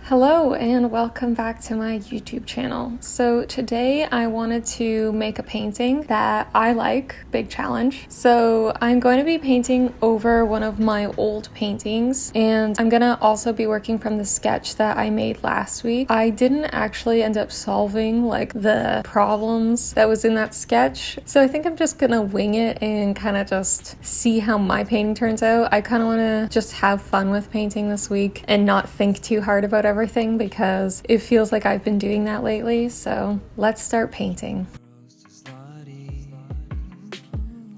Hello and welcome back to my YouTube channel. So today I wanted to make a painting that I like, big challenge. So I'm going to be painting over one of my old paintings, and I'm gonna also be working from the sketch that I made last week. I didn't actually end up solving like the problems that was in that sketch, so I think I'm just gonna wing it and kind of just see how my painting turns out. I kind of want to just have fun with painting this week and not think too hard about everything because it feels like I've been doing that lately. So let's start painting.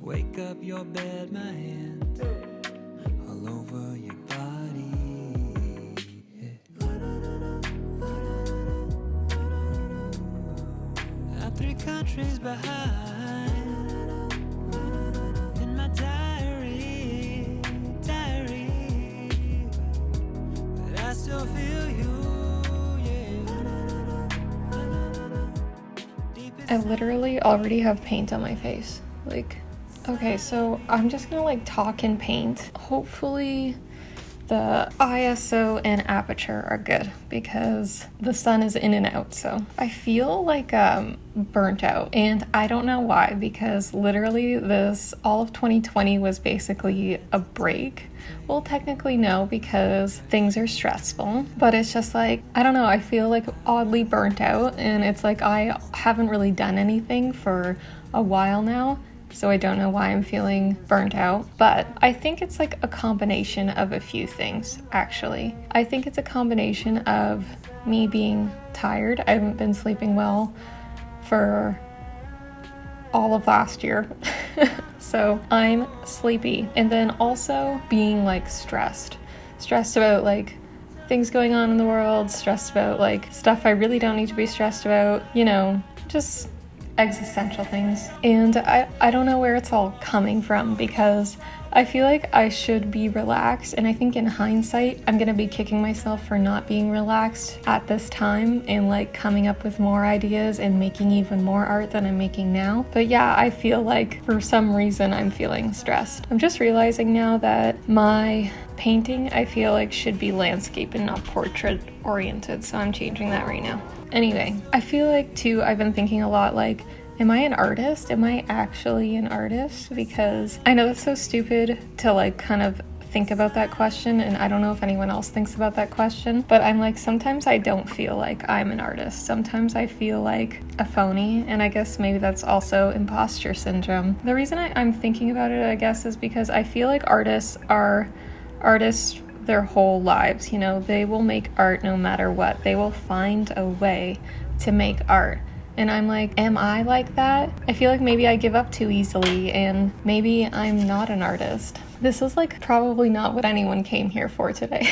Wake up your bed, my hand all over your body. I'm 3 countries behind in my diary, but I still feel you. I literally already have paint on my face. Okay, so I'm just gonna talk and paint. Hopefully the ISO and aperture are good because the sun is in and out. So I feel burnt out, and I don't know why, because literally all of 2020 was basically a break. Well, technically no, because things are stressful, but it's just I don't know, I feel oddly burnt out, and it's I haven't really done anything for a while now. So I don't know why I'm feeling burnt out, but I think it's a combination of a few things, actually. I think it's a combination of me being tired. I haven't been sleeping well for all of last year. So I'm sleepy. And then also being stressed about things going on in the world, stressed about stuff I really don't need to be stressed about, just existential things. And I don't know where it's all coming from, because I feel I should be relaxed, and I think in hindsight I'm gonna be kicking myself for not being relaxed at this time and coming up with more ideas and making even more art than I'm making now. But yeah, I feel for some reason I'm feeling stressed. I'm just realizing now that my painting, I feel should be landscape and not portrait oriented, so I'm changing that right now. Anyway, I feel too, I've been thinking a lot am I an artist? Am I actually an artist? Because I know that's so stupid to kind of think about that question, and I don't know if anyone else thinks about that question, but I'm sometimes I don't feel I'm an artist. Sometimes I feel a phony, and I guess maybe that's also imposter syndrome. The reason I'm thinking about it, I guess, is because I feel artists are artists their whole lives. They will make art no matter what. They will find a way to make art. And I'm am I like that? I feel maybe I give up too easily, and maybe I'm not an artist. This is probably not what anyone came here for today.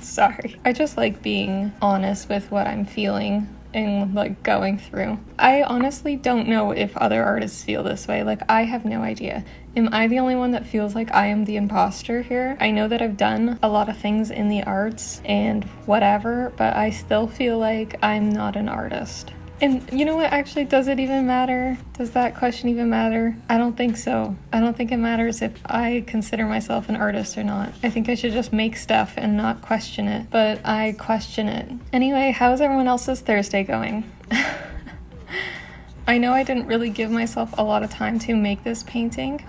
Sorry. I just being honest with what I'm feeling and going through. I honestly don't know if other artists feel this way. I have no idea. Am I the only one that feels I am the imposter here? I know that I've done a lot of things in the arts and whatever, but I still feel I'm not an artist. And you know what, actually, does it even matter? Does that question even matter? I don't think so. I don't think it matters if I consider myself an artist or not. I think I should just make stuff and not question it, but I question it. Anyway, how's everyone else's Thursday going? I know I didn't really give myself a lot of time to make this painting,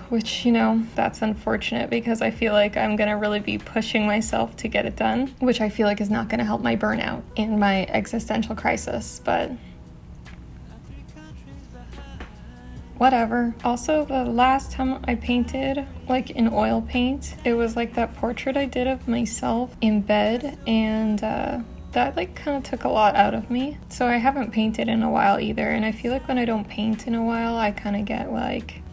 which, that's unfortunate, because I feel I'm gonna really be pushing myself to get it done, which I feel is not gonna help my burnout and my existential crisis, but whatever. Also, the last time I painted in oil paint, it was that portrait I did of myself in bed, and that kind of took a lot out of me. So I haven't painted in a while either, and I feel when I don't paint in a while, I kind of get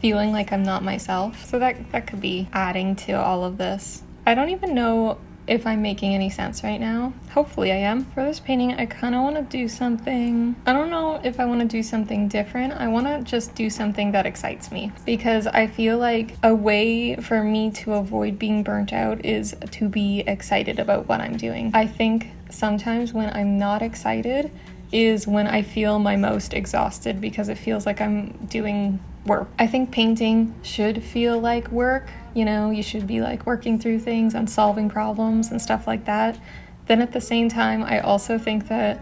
feeling I'm not myself. So that could be adding to all of this. I don't even know if I'm making any sense right now. Hopefully I am. For this painting, I kind of want to do something. I don't know if I want to do something different. I want to just do something that excites me, because I feel a way for me to avoid being burnt out is to be excited about what I'm doing. I think sometimes when I'm not excited, is when I feel my most exhausted because it feels like I'm doing work. I think painting should feel like work, you know, you should be like working through things and solving problems and stuff like that. Then at the same time, I also think that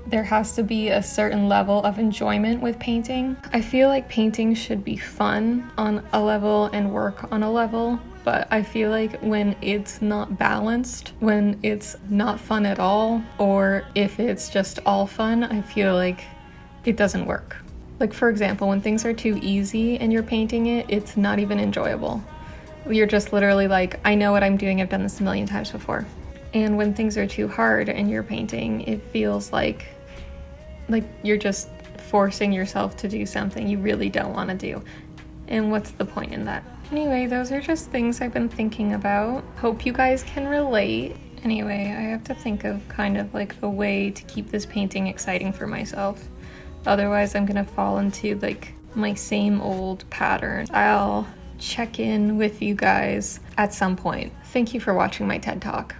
there has to be a certain level of enjoyment with painting. I feel like painting should be fun on a level and work on a level, but I feel like when it's not balanced, when it's not fun at all, or if it's just all fun, I feel like it doesn't work. Like, for example, when things are too easy and you're painting it, it's not even enjoyable. You're just literally like, I know what I'm doing, I've done this a million times before. And when things are too hard and you're painting, it feels like you're just forcing yourself to do something you really don't want to do. And what's the point in that? Anyway, those are just things I've been thinking about. Hope you guys can relate. Anyway, I have to think of kind of like a way to keep this painting exciting for myself. Otherwise, I'm gonna fall into like my same old pattern. I'll check in with you guys at some point. Thank you for watching my TED Talk.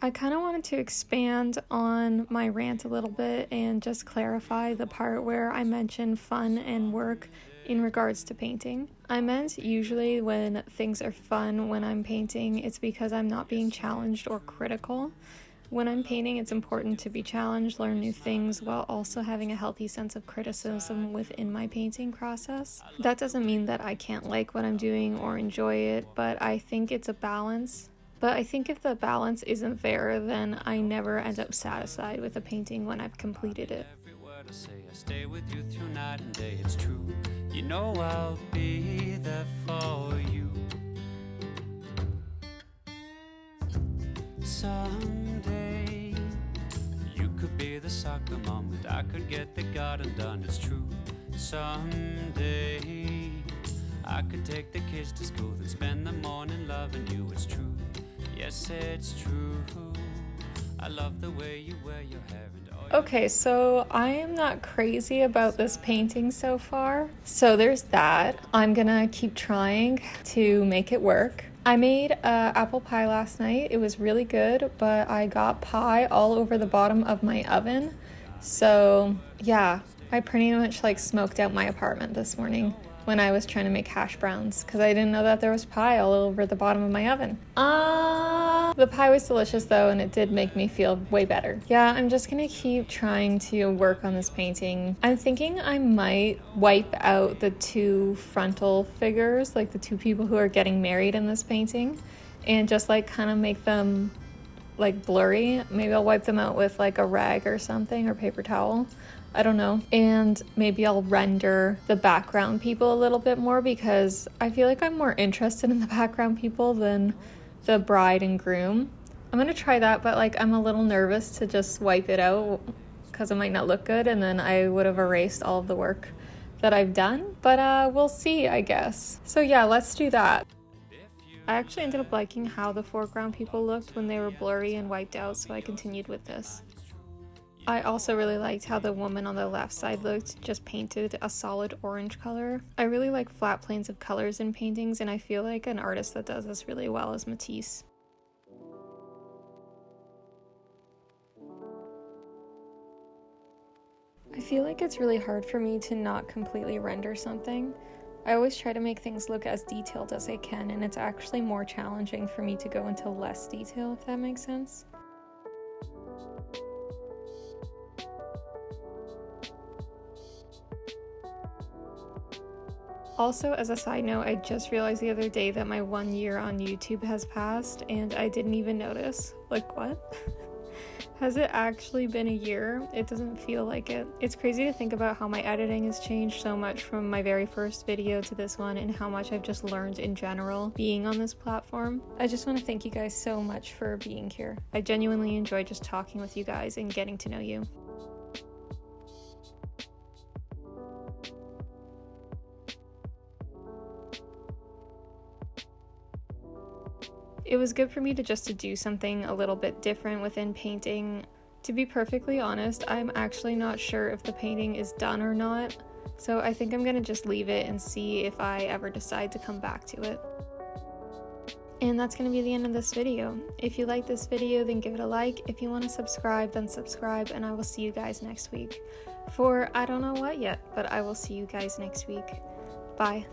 I kind of wanted to expand on my rant a little bit and just clarify the part where I mentioned fun and work in regards to painting. I meant usually when things are fun when I'm painting, it's because I'm not being challenged or critical. When I'm painting, it's important to be challenged, learn new things, while also having a healthy sense of criticism within my painting process. That doesn't mean that I can't like what I'm doing or enjoy it, but I think it's a balance. But I think if the balance isn't there, then I never end up satisfied with a painting when I've completed it. Every word I say, I stay with you through night and day. It's true. You know I'll be there for you. Someday you could be the soccer mom, and I could get the garden done. It's true. Someday I could take the kids to school and spend the morning loving you. It's true. Yes, it's true. I love the way you wear your hair. Okay, so I am not crazy about this painting so far. So there's that. I'm gonna keep trying to make it work. I made apple pie last night. It was really good, but I got pie all over the bottom of my oven. So yeah, I pretty much like smoked out my apartment this morning when I was trying to make hash browns because I didn't know that there was pie all over the bottom of my oven. The pie was delicious though, and it did make me feel way better. Yeah, I'm just gonna keep trying to work on this painting. I'm thinking I might wipe out the two frontal figures, like the two people who are getting married in this painting, and just like kind of make them like blurry. Maybe I'll wipe them out with like a rag or something, or paper towel. I don't know. And maybe I'll render the background people a little bit more because I feel like I'm more interested in the background people than the bride and groom. I'm gonna try that, but like I'm a little nervous to just wipe it out because it might not look good and then I would have erased all of the work that I've done. But we'll see, I guess. So yeah, let's do that. I actually ended up liking how the foreground people looked when they were blurry and wiped out, so I continued with this. I also really liked how the woman on the left side looked, just painted a solid orange color. I really like flat planes of colors in paintings, and I feel like an artist that does this really well is Matisse. I feel like it's really hard for me to not completely render something. I always try to make things look as detailed as I can, and it's actually more challenging for me to go into less detail, if that makes sense. Also, as a side note, I just realized the other day that my 1 year on YouTube has passed, and I didn't even notice. Like, what? Has it actually been a year? It doesn't feel like it. It's crazy to think about how my editing has changed so much from my very first video to this one, and how much I've just learned in general being on this platform. I just want to thank you guys so much for being here. I genuinely enjoy just talking with you guys and getting to know you. It was good for me to do something a little bit different within painting. To be perfectly honest, I'm actually not sure if the painting is done or not, so I think I'm gonna just leave it and see if I ever decide to come back to it. And that's going to be the end of this video. If you like this video, then give it a like. If you want to subscribe, then subscribe, and I will see you guys next week. For I don't know what yet, but I will see you guys next week. Bye.